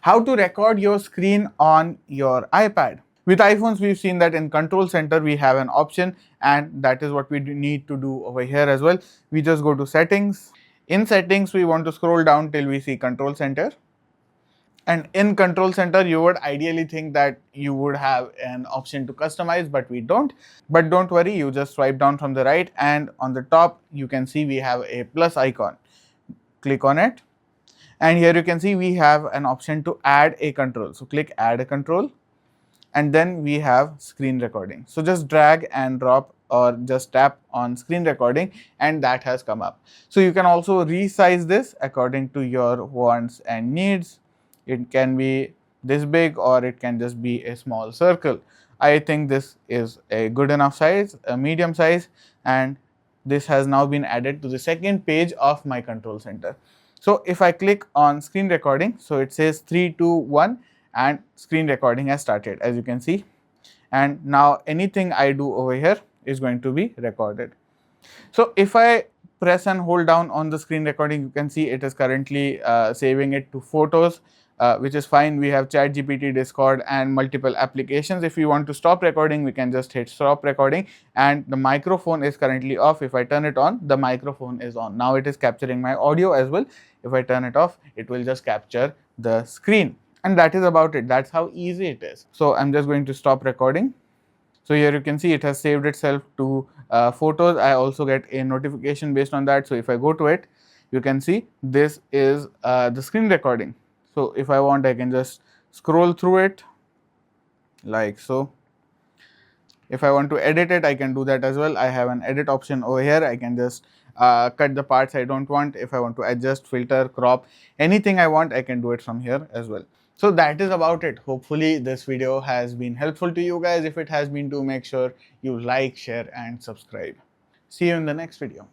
How to record your screen on your iPad. With iPhones, we've seen that in Control Center, we have an option, and that is what we need to do over here as well. We just go to Settings. In Settings, we want to scroll down till we see Control Center. And in Control Center, you would ideally think that you would have an option to customize, but we don't. But don't worry, you just swipe down from the right, and on the top, you can see we have a plus icon. Click on it. And here you can see we have an option to add a control. So click add a control, and then we have screen recording. So just drag and drop or just tap on screen recording, and that has come up. So you can also resize this according to your wants and needs. It can be this big, or it can just be a small circle. I think this is a good enough size, a medium size, and this has now been added to the second page of my control center. So if I click on screen recording, so it says 3, 2, 1, and screen recording has started, as you can see. And now anything I do over here is going to be recorded. So if I press and hold down on the screen recording, you can see it is currently saving it to photos, which is fine. We have ChatGPT, Discord, and multiple applications. If we want to stop recording, we can just hit stop recording, and the microphone is currently off. If I turn it on, the microphone is on. Now it is capturing my audio as well. If I turn it off, it will just capture the screen. And that is about it. That's how easy it is. So I'm just going to stop recording. So here you can see it has saved itself to photos. I also get a notification based on that. So if I go to it, you can see this is the screen recording. So if I want, I can just scroll through it like so. If I want to edit it, I can do that as well. I have an edit option over here. I can just cut the parts I don't want. If I want to adjust, filter, crop, anything I want, I can do it from here as well. So that is about it. Hopefully this video has been helpful to you guys. If it has been, do make sure you like, share, and subscribe. See you in the next video.